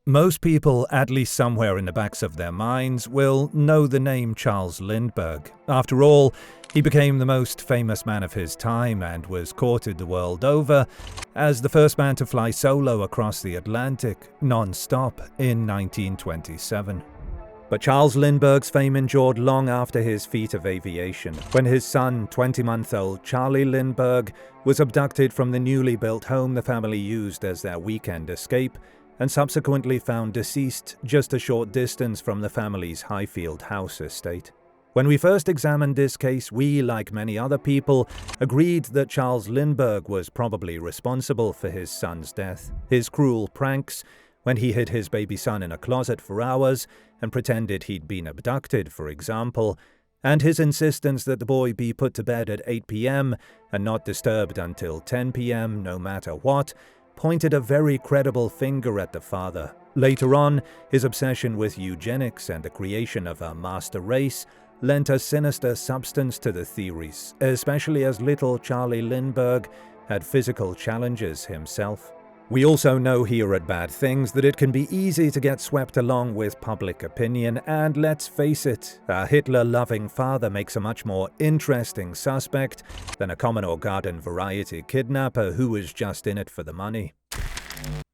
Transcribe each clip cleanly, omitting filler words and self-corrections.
Most people, at least somewhere in the backs of their minds, will know the name Charles Lindbergh. After all, he became the most famous man of his time and was courted the world over as the first man to fly solo across the Atlantic, non-stop, in 1927. But Charles Lindbergh's fame endured long after his feat of aviation, when his son, 20-month-old Charlie Lindbergh, was abducted from the newly built home the family used as their weekend escape, and subsequently found deceased just a short distance from the family's Highfield House estate. When we first examined this case, we, like many other people, agreed that Charles Lindbergh was probably responsible for his son's death. His cruel pranks, when he hid his baby son in a closet for hours and pretended he'd been abducted, for example, and his insistence that the boy be put to bed at 8 p.m. and not disturbed until 10 p.m. no matter what, pointed a very credible finger at the father. Later on, his obsession with eugenics and the creation of a master race lent a sinister substance to the theories, especially as little Charlie Lindbergh had physical challenges himself. We also know here at Bad Things that it can be easy to get swept along with public opinion, and let's face it, a Hitler-loving father makes a much more interesting suspect than a common or garden variety kidnapper who is just in it for the money.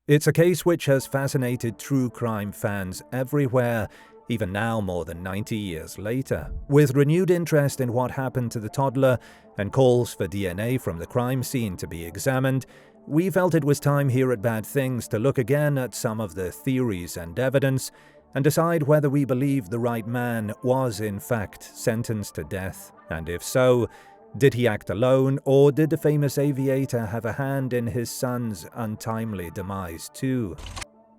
It's a case which has fascinated true crime fans everywhere, even now more than 90 years later. With renewed interest in what happened to the toddler and calls for DNA from the crime scene to be examined, we felt it was time here at Bad Things to look again at some of the theories and evidence and decide whether we believe the right man was in fact sentenced to death, and if so, did he act alone, or did the famous aviator have a hand in his son's untimely demise too?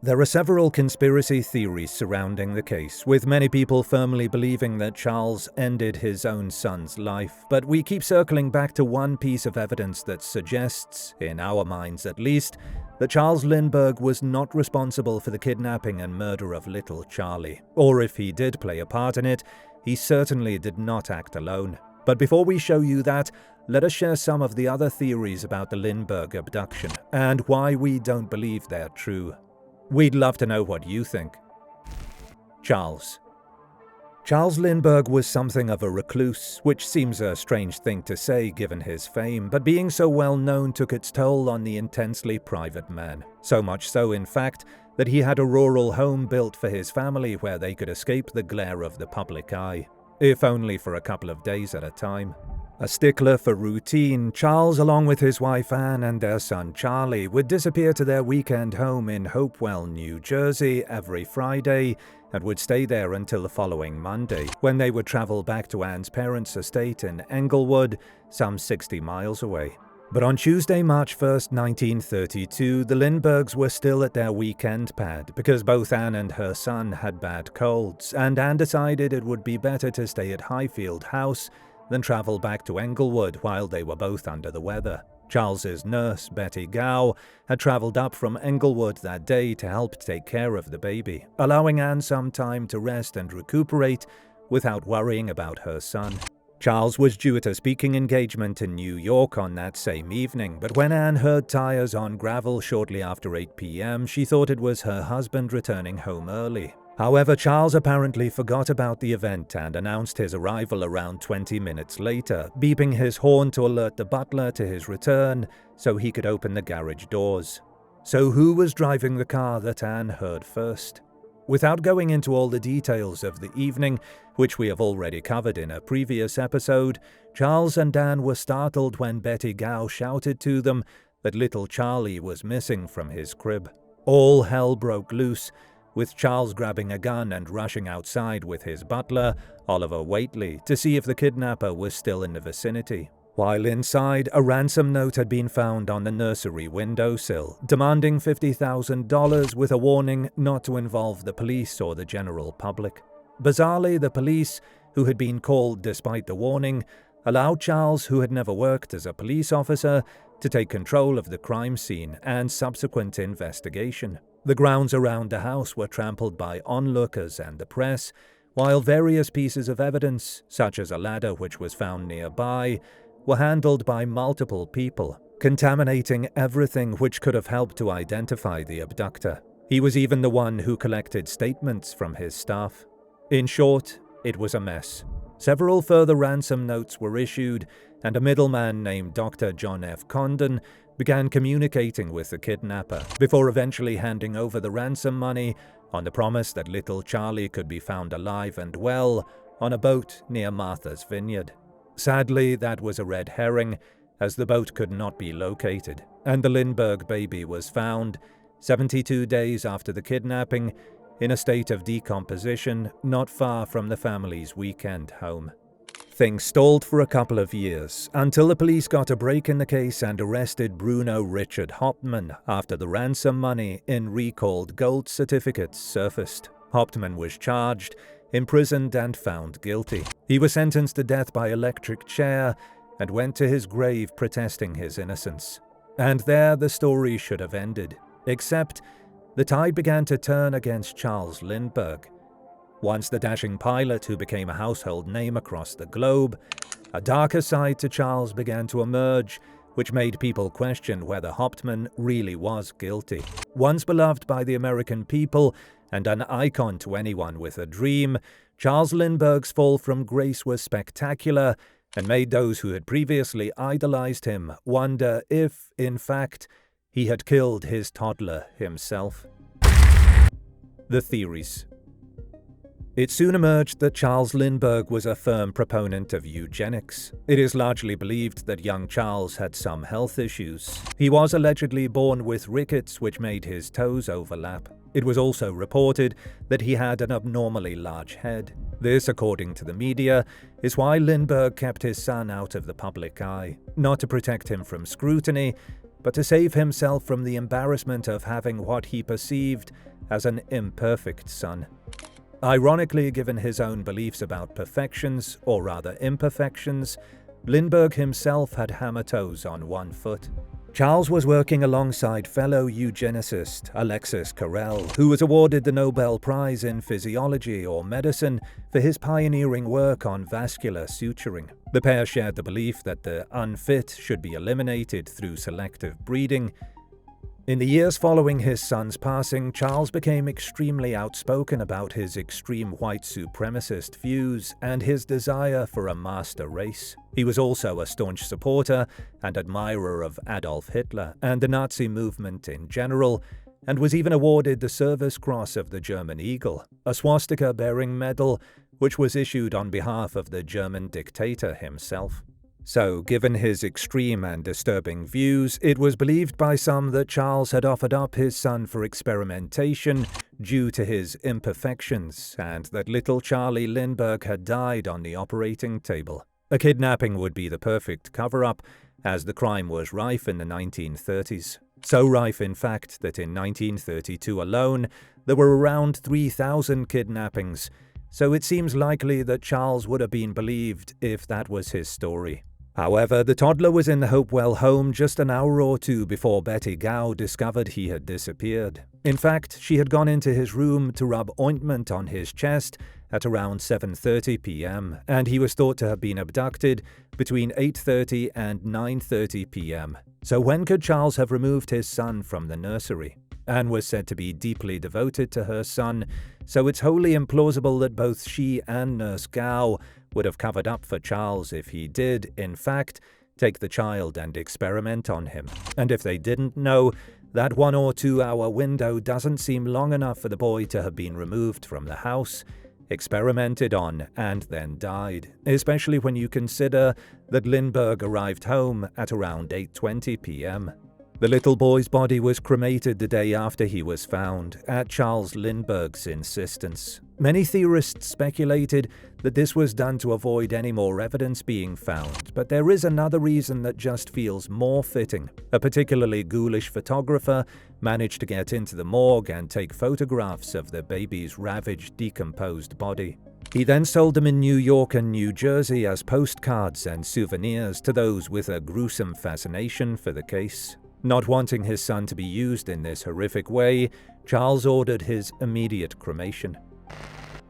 There are several conspiracy theories surrounding the case, with many people firmly believing that Charles ended his own son's life, but we keep circling back to one piece of evidence that suggests, in our minds at least, that Charles Lindbergh was not responsible for the kidnapping and murder of little Charlie. Or if he did play a part in it, he certainly did not act alone. But before we show you that, let us share some of the other theories about the Lindbergh abduction, and why we don't believe they're true. We'd love to know what you think. Charles Lindbergh was something of a recluse, which seems a strange thing to say given his fame, but being so well known took its toll on the intensely private man. So much so, in fact, that he had a rural home built for his family where they could escape the glare of the public eye, if only for a couple of days at a time. A stickler for routine, Charles, along with his wife Anne and their son Charlie, would disappear to their weekend home in Hopewell, New Jersey every Friday and would stay there until the following Monday, when they would travel back to Anne's parents' estate in Englewood, some 60 miles away. But on Tuesday, March 1st, 1932, the Lindberghs were still at their weekend pad because both Anne and her son had bad colds, and Anne decided it would be better to stay at Highfield House than travel back to Englewood while they were both under the weather. Charles's nurse, Betty Gow, had traveled up from Englewood that day to help take care of the baby, allowing Anne some time to rest and recuperate without worrying about her son. Charles was due at a speaking engagement in New York on that same evening, but when Anne heard tires on gravel shortly after 8 p.m., she thought it was her husband returning home early. However, Charles apparently forgot about the event and announced his arrival around 20 minutes later, beeping his horn to alert the butler to his return so he could open the garage doors. So who was driving the car that Anne heard first? Without going into all the details of the evening, which we have already covered in a previous episode, Charles and Anne were startled when Betty Gow shouted to them that little Charlie was missing from his crib. All hell broke loose, with Charles grabbing a gun and rushing outside with his butler, Oliver Whately, to see if the kidnapper was still in the vicinity. While inside, a ransom note had been found on the nursery windowsill, demanding $50,000 with a warning not to involve the police or the general public. Bizarrely, the police, who had been called despite the warning, allowed Charles, who had never worked as a police officer, to take control of the crime scene and subsequent investigation. The grounds around the house were trampled by onlookers and the press, while various pieces of evidence, such as a ladder which was found nearby, were handled by multiple people, contaminating everything which could have helped to identify the abductor. He was even the one who collected statements from his staff. In short, it was a mess. Several further ransom notes were issued, and a middleman named Dr. John F. Condon began communicating with the kidnapper, before eventually handing over the ransom money on the promise that little Charlie could be found alive and well on a boat near Martha's Vineyard. Sadly, that was a red herring, as the boat could not be located, and the Lindbergh baby was found 72 days after the kidnapping in a state of decomposition not far from the family's weekend home. Things stalled for a couple of years, until the police got a break in the case and arrested Bruno Richard Hauptmann after the ransom money in recalled gold certificates surfaced. Hauptmann was charged, imprisoned, and found guilty. He was sentenced to death by electric chair and went to his grave protesting his innocence. And there the story should have ended, except the tide began to turn against Charles Lindbergh. Once the dashing pilot who became a household name across the globe, a darker side to Charles began to emerge, which made people question whether Hauptmann really was guilty. Once beloved by the American people and an icon to anyone with a dream, Charles Lindbergh's fall from grace was spectacular and made those who had previously idolized him wonder if, in fact, he had killed his toddler himself. The theories. It soon emerged that Charles Lindbergh was a firm proponent of eugenics. It is largely believed that young Charles had some health issues. He was allegedly born with rickets, which made his toes overlap. It was also reported that he had an abnormally large head. This, according to the media, is why Lindbergh kept his son out of the public eye. Not to protect him from scrutiny, but to save himself from the embarrassment of having what he perceived as an imperfect son. Ironically, given his own beliefs about perfections, or rather imperfections, Lindbergh himself had hammer toes on one foot. Charles was working alongside fellow eugenicist Alexis Carrel, who was awarded the Nobel Prize in Physiology or Medicine for his pioneering work on vascular suturing. The pair shared the belief that the unfit should be eliminated through selective breeding. In the years following his son's passing, Charles became extremely outspoken about his extreme white supremacist views and his desire for a master race. He was also a staunch supporter and admirer of Adolf Hitler and the Nazi movement in general, and was even awarded the Service Cross of the German Eagle, a swastika-bearing medal which was issued on behalf of the German dictator himself. So, given his extreme and disturbing views, it was believed by some that Charles had offered up his son for experimentation due to his imperfections, and that little Charlie Lindbergh had died on the operating table. A kidnapping would be the perfect cover-up, as the crime was rife in the 1930s. So rife, in fact, that in 1932 alone, there were around 3,000 kidnappings, so it seems likely that Charles would have been believed if that was his story. However, the toddler was in the Hopewell home just an hour or two before Betty Gow discovered he had disappeared. In fact, she had gone into his room to rub ointment on his chest at around 7:30 p.m., and he was thought to have been abducted between 8:30 and 9:30 p.m. So when could Charles have removed his son from the nursery? Anne was said to be deeply devoted to her son, so it's wholly implausible that both she and Nurse Gow would have covered up for Charles if he did, in fact, take the child and experiment on him. And if they didn't know, that 1 or 2 hour window doesn't seem long enough for the boy to have been removed from the house, experimented on, and then died, especially when you consider that Lindbergh arrived home at around 8:20 p.m. The little boy's body was cremated the day after he was found, at Charles Lindbergh's insistence. Many theorists speculated that this was done to avoid any more evidence being found, but there is another reason that just feels more fitting. A particularly ghoulish photographer managed to get into the morgue and take photographs of the baby's ravaged, decomposed body. He then sold them in New York and New Jersey as postcards and souvenirs to those with a gruesome fascination for the case. Not wanting his son to be used in this horrific way, Charles ordered his immediate cremation.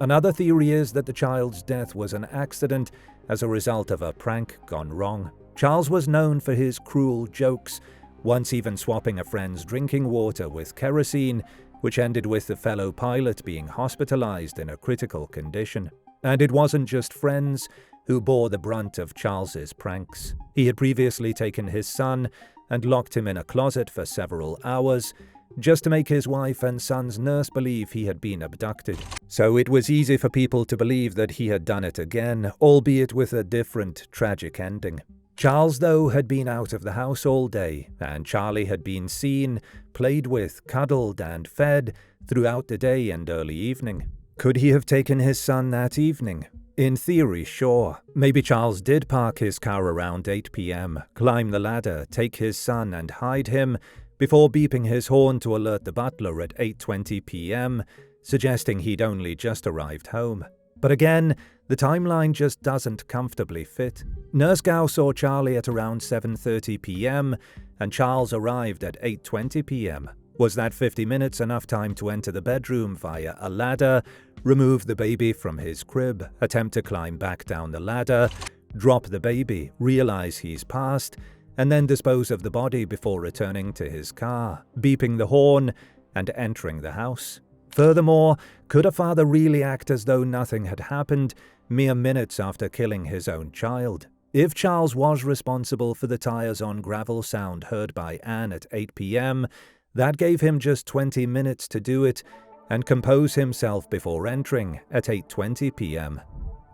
Another theory is that the child's death was an accident as a result of a prank gone wrong. Charles was known for his cruel jokes, once even swapping a friend's drinking water with kerosene, which ended with the fellow pilot being hospitalized in a critical condition. And it wasn't just friends who bore the brunt of Charles's pranks. He had previously taken his son and locked him in a closet for several hours, just to make his wife and son's nurse believe he had been abducted. So it was easy for people to believe that he had done it again, albeit with a different, tragic ending. Charles, though, had been out of the house all day, and Charlie had been seen, played with, cuddled, and fed throughout the day and early evening. Could he have taken his son that evening? In theory, sure. Maybe Charles did park his car around 8 p.m., climb the ladder, take his son, and hide him, before beeping his horn to alert the butler at 8:20 p.m., suggesting he'd only just arrived home. But again, the timeline just doesn't comfortably fit. Nurse Gao saw Charlie at around 7:30 p.m., and Charles arrived at 8:20 p.m. Was that 50 minutes enough time to enter the bedroom via a ladder, remove the baby from his crib, attempt to climb back down the ladder, drop the baby, realize he's passed, and then dispose of the body before returning to his car, beeping the horn, and entering the house? Furthermore, could a father really act as though nothing had happened mere minutes after killing his own child? If Charles was responsible for the tires on gravel sound heard by Anne at 8 p.m., that gave him just 20 minutes to do it and compose himself before entering at 8:20 p.m.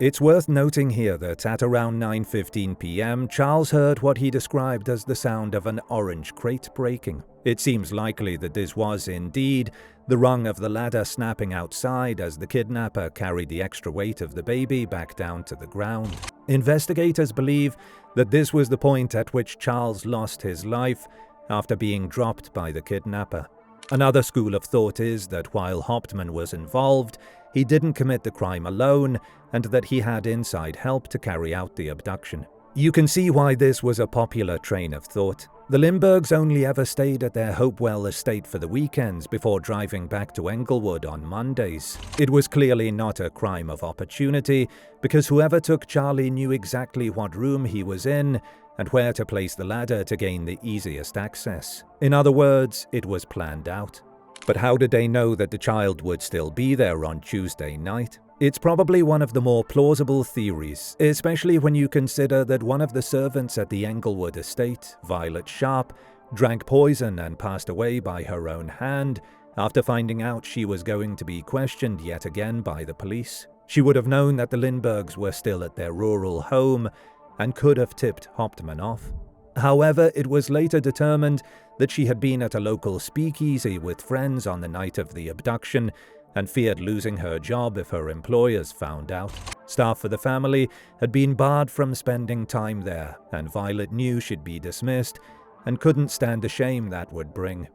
It's worth noting here that at around 9:15 p.m., Charles heard what he described as the sound of an orange crate breaking. It seems likely that this was indeed the rung of the ladder snapping outside as the kidnapper carried the extra weight of the baby back down to the ground. Investigators believe that this was the point at which Charles lost his life after being dropped by the kidnapper. Another school of thought is that while Hauptmann was involved, he didn't commit the crime alone, and that he had inside help to carry out the abduction. You can see why this was a popular train of thought. The Lindberghs only ever stayed at their Hopewell estate for the weekends before driving back to Englewood on Mondays. It was clearly not a crime of opportunity, because whoever took Charlie knew exactly what room he was in and where to place the ladder to gain the easiest access. In other words, it was planned out. But how did they know that the child would still be there on Tuesday night? It's probably one of the more plausible theories, especially when you consider that one of the servants at the Englewood estate, Violet Sharp, drank poison and passed away by her own hand after finding out she was going to be questioned yet again by the police. She would have known that the Lindberghs were still at their rural home and could have tipped Hauptmann off. However, it was later determined that she had been at a local speakeasy with friends on the night of the abduction and feared losing her job if her employers found out. Staff for the family had been barred from spending time there, and Violet knew she'd be dismissed and couldn't stand the shame that would bring.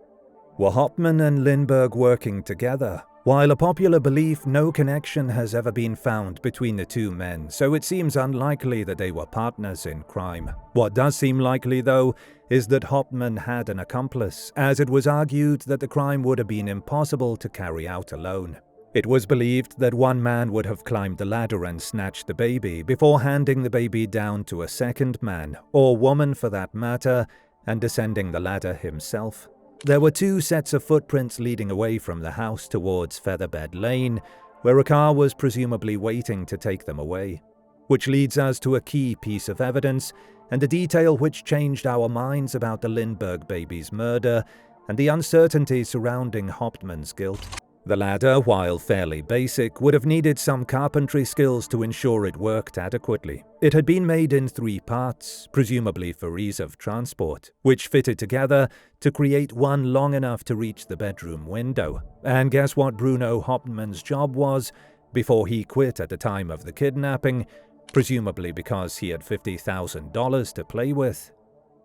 Were Hauptmann and Lindbergh working together? While a popular belief, no connection has ever been found between the two men, so it seems unlikely that they were partners in crime. What does seem likely, though, is that Hauptmann had an accomplice, as it was argued that the crime would have been impossible to carry out alone. It was believed that one man would have climbed the ladder and snatched the baby before handing the baby down to a second man, or woman for that matter, and descending the ladder himself. There were two sets of footprints leading away from the house towards Featherbed Lane, where a car was presumably waiting to take them away. Which leads us to a key piece of evidence, and a detail which changed our minds about the Lindbergh baby's murder and the uncertainty surrounding Hauptmann's guilt. The ladder, while fairly basic, would have needed some carpentry skills to ensure it worked adequately. It had been made in 3 parts, presumably for ease of transport, which fitted together to create one long enough to reach the bedroom window. And guess what Bruno Hauptmann's job was before he quit at the time of the kidnapping, presumably because he had $50,000 to play with?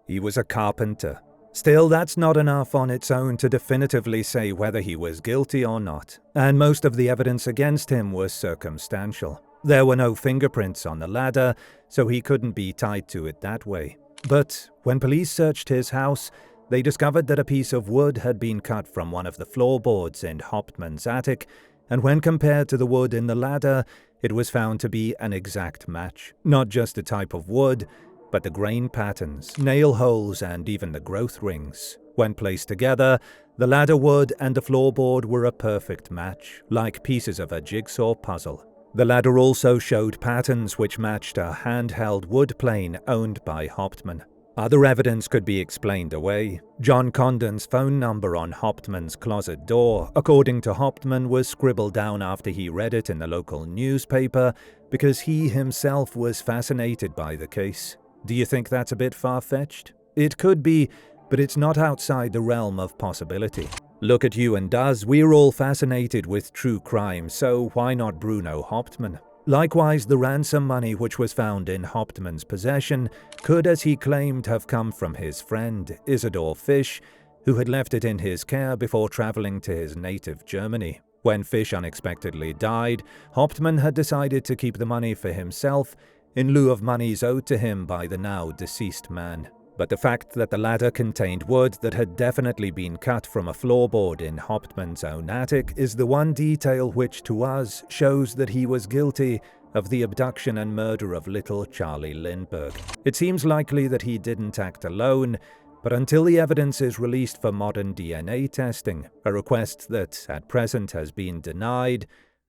He was a carpenter. Still, that's not enough on its own to definitively say whether he was guilty or not, and most of the evidence against him was circumstantial. There were no fingerprints on the ladder, so he couldn't be tied to it that way. But when police searched his house, they discovered that a piece of wood had been cut from one of the floorboards in Hauptmann's attic, and when compared to the wood in the ladder, it was found to be an exact match. Not just the type of wood, but the grain patterns, nail holes, and even the growth rings. When placed together, The ladder wood and the floorboard were a perfect match, like pieces of a jigsaw puzzle. The ladder also showed patterns which matched a handheld wood plane owned by Hauptmann. Other evidence could be explained away. John Condon's phone number on Hauptmann's closet door, according to Hauptmann, was scribbled down after he read it in the local newspaper because he himself was fascinated by the case. Do you think that's a bit far-fetched? It could be, but it's not outside the realm of possibility. Look at you and us, we're all fascinated with true crime, so why not Bruno Hauptmann? Likewise, the ransom money which was found in Hauptmann's possession could, as he claimed, have come from his friend, Isidor Fisch, who had left it in his care before traveling to his native Germany. When Fisch unexpectedly died, Hauptmann had decided to keep the money for himself in lieu of monies owed to him by the now deceased man. But the fact that the ladder contained wood that had definitely been cut from a floorboard in Hauptmann's own attic is the one detail which, to us, shows that he was guilty of the abduction and murder of little Charlie Lindbergh. It seems likely that he didn't act alone, but until the evidence is released for modern DNA testing, a request that, at present, has been denied,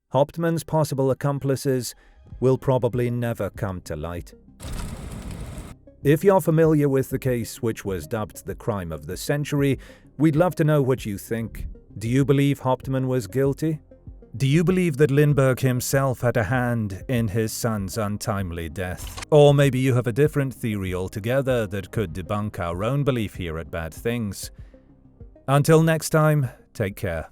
Hauptmann's possible accomplices will probably never come to light. If you're familiar with the case which was dubbed the crime of the century, we'd love to know what you think. Do you believe Hauptmann was guilty? Do you believe that Lindbergh himself had a hand in his son's untimely death? Or maybe you have a different theory altogether that could debunk our own belief here at Bad Things. Until next time, take care.